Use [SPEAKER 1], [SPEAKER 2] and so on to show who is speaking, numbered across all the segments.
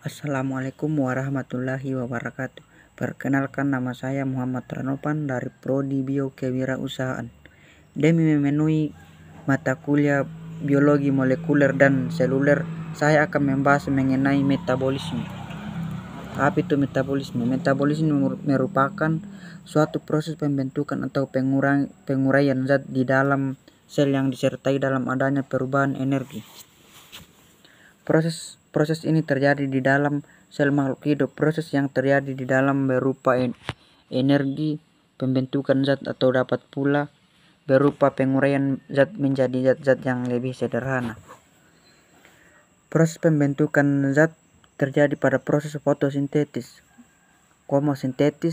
[SPEAKER 1] Assalamualaikum warahmatullahi wabarakatuh. Perkenalkan, nama saya Muhammad Ranopan dari Prodi Biokewirausahaan. Demi memenuhi mata kuliah biologi molekuler dan seluler, saya akan membahas mengenai metabolisme. Apa itu metabolisme? Metabolisme merupakan suatu proses pembentukan atau penguraian zat di dalam sel yang disertai dalam adanya perubahan energi. Proses ini terjadi di dalam sel makhluk hidup. Proses yang terjadi di dalam berupa energi pembentukan zat atau dapat pula berupa penguraian zat menjadi zat-zat yang lebih sederhana. Proses pembentukan zat terjadi pada proses fotosintesis,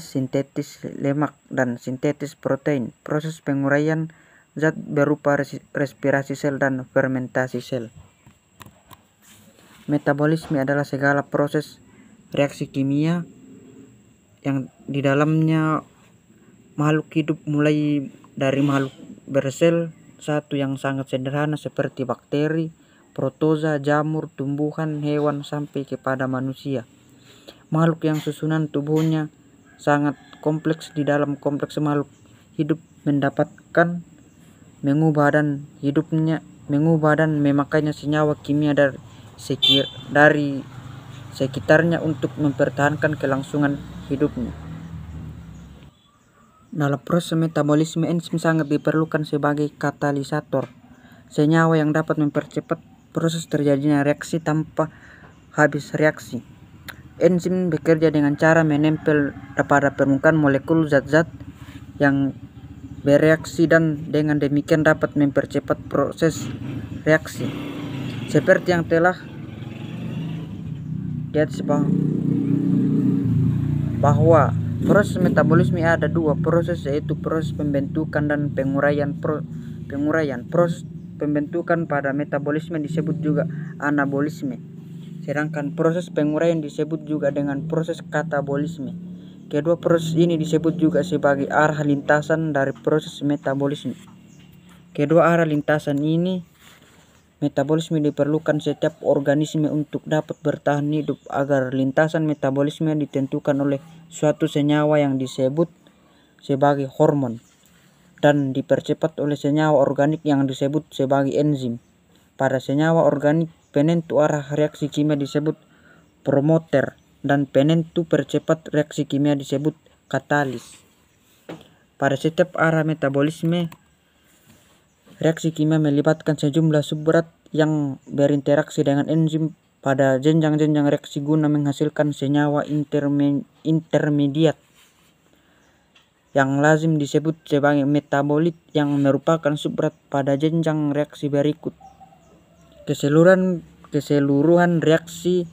[SPEAKER 1] sintetis lemak, dan sintetis protein. Proses penguraian zat berupa respirasi sel dan fermentasi sel. Metabolisme adalah segala proses reaksi kimia yang di dalamnya makhluk hidup, mulai dari makhluk bersel satu yang sangat sederhana seperti bakteri, protoza, jamur, tumbuhan, hewan, sampai kepada manusia. Makhluk yang susunan tubuhnya sangat kompleks. Di dalam kompleks makhluk hidup mendapatkan mengubah dan memakainya senyawa kimia dari sekitarnya untuk mempertahankan kelangsungan hidupnya. Dalam proses metabolisme, enzim sangat diperlukan sebagai katalisator, senyawa yang dapat mempercepat proses terjadinya reaksi tanpa habis reaksi. Enzim bekerja dengan cara menempel pada permukaan molekul zat-zat yang bereaksi dan dengan demikian dapat mempercepat proses reaksi. Seperti yang telah lihat bahwa proses metabolisme ada dua proses, yaitu proses pembentukan dan penguraian. Proses pembentukan pada metabolisme disebut juga anabolisme, sedangkan proses penguraian disebut juga dengan proses katabolisme. Kedua proses ini disebut juga sebagai arah lintasan dari proses metabolisme. Kedua arah lintasan ini metabolisme diperlukan setiap organisme untuk dapat bertahan hidup, agar lintasan metabolisme ditentukan oleh suatu senyawa yang disebut sebagai hormon dan dipercepat oleh senyawa organik yang disebut sebagai enzim. Pada senyawa organik, penentu arah reaksi kimia disebut promoter dan penentu percepat reaksi kimia disebut katalis. Pada setiap arah metabolisme, reaksi kimia melibatkan sejumlah subberat yang berinteraksi dengan enzim pada jenjang-jenjang reaksi guna menghasilkan senyawa intermediat yang lazim disebut sebagai metabolit yang merupakan subberat pada jenjang reaksi berikut. Keseluruhan reaksi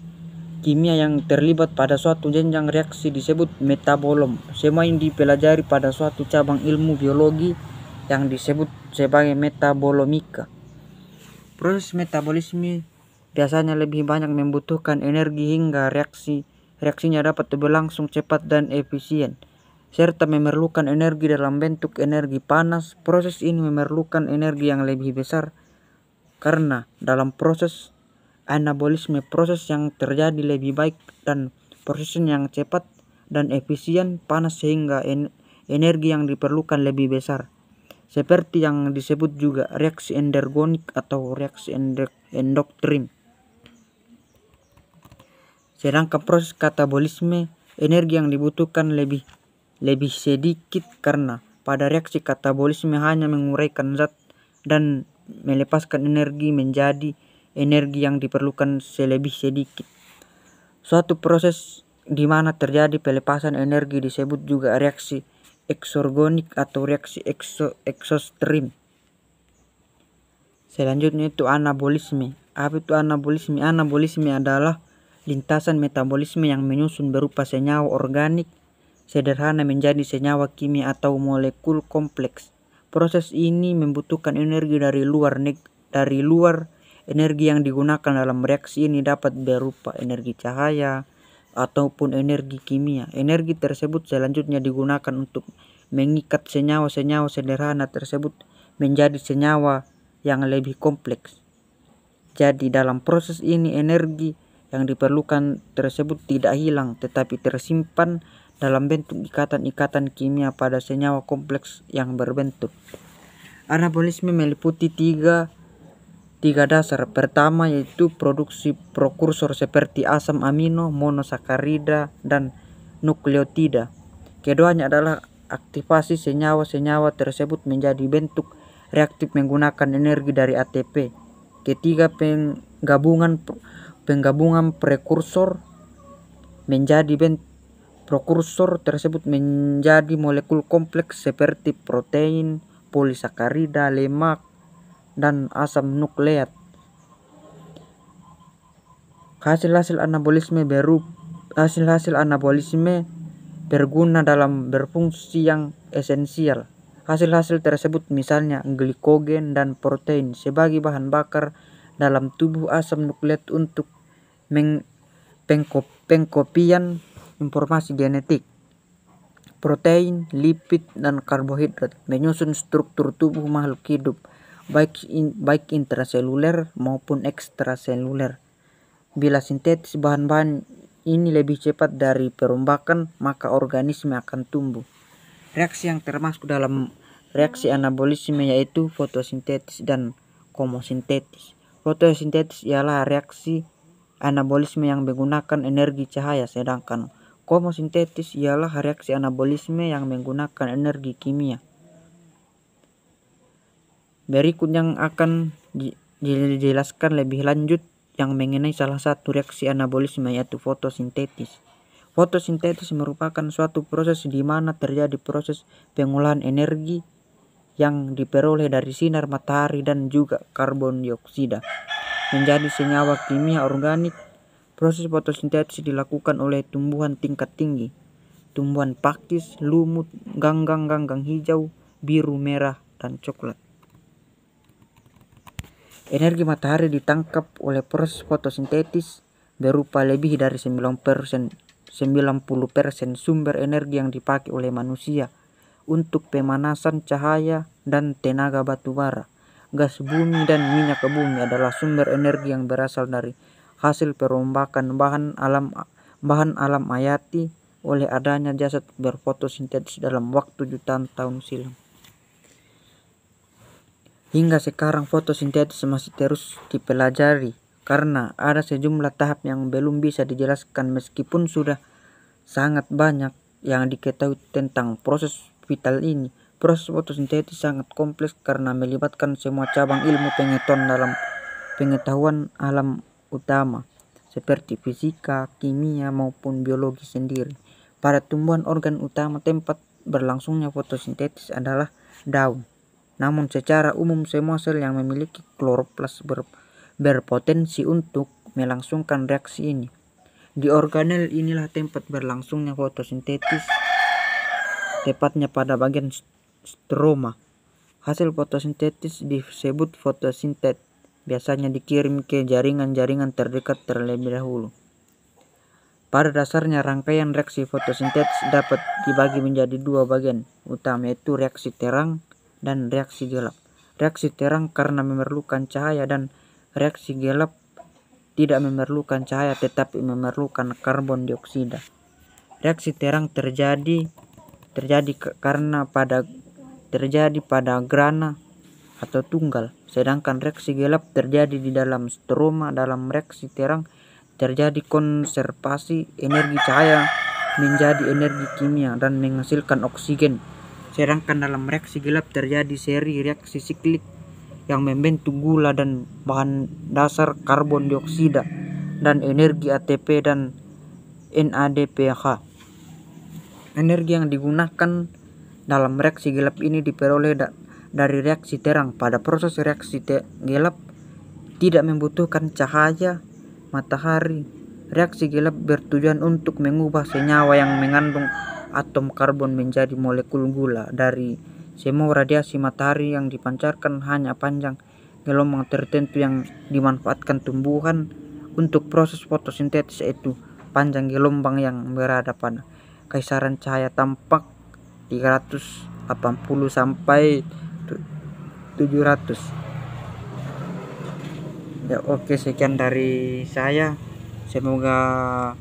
[SPEAKER 1] kimia yang terlibat pada suatu jenjang reaksi disebut metabolom. Semua ini dipelajari pada suatu cabang ilmu biologi yang disebut sebagai metabolomika. Proses metabolisme biasanya lebih banyak membutuhkan energi hingga reaksinya dapat berlangsung cepat dan efisien, serta memerlukan energi dalam bentuk energi panas. Proses ini memerlukan energi yang lebih besar karena dalam proses anabolisme proses yang terjadi lebih baik dan prosesnya yang cepat dan efisien panas, sehingga energi yang diperlukan lebih besar, seperti yang disebut juga reaksi endergonik atau reaksi endoktrin. Sedangkan proses katabolisme, energi yang dibutuhkan lebih sedikit karena pada reaksi katabolisme hanya menguraikan zat dan melepaskan energi menjadi energi yang diperlukan selebih sedikit. Suatu proses di mana terjadi pelepasan energi disebut juga reaksi eksorgonik atau reaksi eksostrim. Selanjutnya itu anabolisme. Apa itu anabolisme? Anabolisme adalah lintasan metabolisme yang menyusun berupa senyawa organik sederhana menjadi senyawa kimia atau molekul kompleks. Proses ini membutuhkan energi dari luar. Energi yang digunakan dalam reaksi ini dapat berupa energi cahaya ataupun energi kimia. Energi tersebut selanjutnya digunakan untuk mengikat senyawa-senyawa sederhana tersebut menjadi senyawa yang lebih kompleks. Jadi dalam proses ini energi yang diperlukan tersebut tidak hilang tetapi tersimpan dalam bentuk ikatan-ikatan kimia pada senyawa kompleks yang berbentuk. Anabolisme meliputi tiga dasar. Pertama yaitu produksi prekursor seperti asam amino, monosakarida, dan nukleotida. Keduanya adalah aktivasi senyawa-senyawa tersebut menjadi bentuk reaktif menggunakan energi dari ATP. Ketiga, penggabungan prekursor prekursor tersebut menjadi molekul kompleks seperti protein, polisakarida, lemak, dan asam nukleat. Hasil-hasil anabolisme berguna dalam berfungsi yang esensial. Hasil-hasil tersebut misalnya glikogen dan protein sebagai bahan bakar dalam tubuh asam nukleat untuk pengkopian informasi genetik. Protein, lipid, dan karbohidrat menyusun struktur tubuh makhluk hidup, baik intraseluler maupun ekstraseluler. Bila sintetis bahan-bahan ini lebih cepat dari perombakan, maka organisme akan tumbuh. Reaksi yang termasuk dalam reaksi anabolisme yaitu fotosintesis dan komosintesis. Fotosintesis ialah reaksi anabolisme yang menggunakan energi cahaya, sedangkan komosintesis ialah reaksi anabolisme yang menggunakan energi kimia. Berikut yang akan dijelaskan lebih lanjut yang mengenai salah satu reaksi anabolisme yaitu fotosintesis. Fotosintesis merupakan suatu proses di mana terjadi proses pengolahan energi yang diperoleh dari sinar matahari dan juga karbon dioksida menjadi senyawa kimia organik. Proses fotosintesis dilakukan oleh tumbuhan tingkat tinggi, tumbuhan pakis, lumut, ganggang hijau, biru, merah, dan coklat. Energi matahari ditangkap oleh proses fotosintesis berupa lebih dari 90% sumber energi yang dipakai oleh manusia untuk pemanasan cahaya dan tenaga batu bara. Gas bumi dan minyak bumi adalah sumber energi yang berasal dari hasil perombakan bahan alam hayati oleh adanya jasad berfotosintesis dalam waktu jutaan tahun silam. Hingga sekarang fotosintesis masih terus dipelajari karena ada sejumlah tahap yang belum bisa dijelaskan meskipun sudah sangat banyak yang diketahui tentang proses vital ini. Proses fotosintesis sangat kompleks karena melibatkan semua cabang ilmu pengetahuan alam utama seperti fisika, kimia, maupun biologi sendiri. Pada tumbuhan, organ utama tempat berlangsungnya fotosintesis adalah daun. Namun secara umum semua sel yang memiliki kloroplas berpotensi untuk melangsungkan reaksi ini. Di organel inilah tempat berlangsungnya fotosintesis, tepatnya pada bagian stroma. Hasil fotosintesis disebut fotosintet, biasanya dikirim ke jaringan-jaringan terdekat terlebih dahulu. Pada dasarnya rangkaian reaksi fotosintesis dapat dibagi menjadi dua bagian utama, yaitu reaksi terang dan reaksi gelap. Reaksi terang karena memerlukan cahaya dan reaksi gelap tidak memerlukan cahaya tetapi memerlukan karbon dioksida. Reaksi terang terjadi karena terjadi pada grana atau tunggal, sedangkan reaksi gelap terjadi di dalam stroma. Dalam reaksi terang terjadi konservasi energi cahaya menjadi energi kimia dan menghasilkan oksigen. Sedangkan dalam reaksi gelap terjadi seri reaksi siklik yang membentuk gula dan bahan dasar karbon dioksida dan energi ATP dan NADPH. Energi yang digunakan dalam reaksi gelap ini diperoleh dari reaksi terang. Pada proses reaksi gelap tidak membutuhkan cahaya matahari. Reaksi gelap bertujuan untuk mengubah senyawa yang mengandung atom karbon menjadi molekul gula. Dari semua radiasi matahari yang dipancarkan, hanya panjang gelombang tertentu yang dimanfaatkan tumbuhan untuk proses fotosintesis, yaitu panjang gelombang yang berada pada kaisaran cahaya tampak 380 sampai 700. Ya, oke, sekian dari saya. Semoga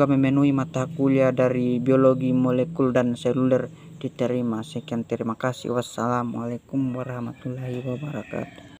[SPEAKER 1] memenuhi mata kuliah dari biologi molekul dan seluler diterima. Sekian, terima kasih. Wassalamualaikum warahmatullahi wabarakatuh.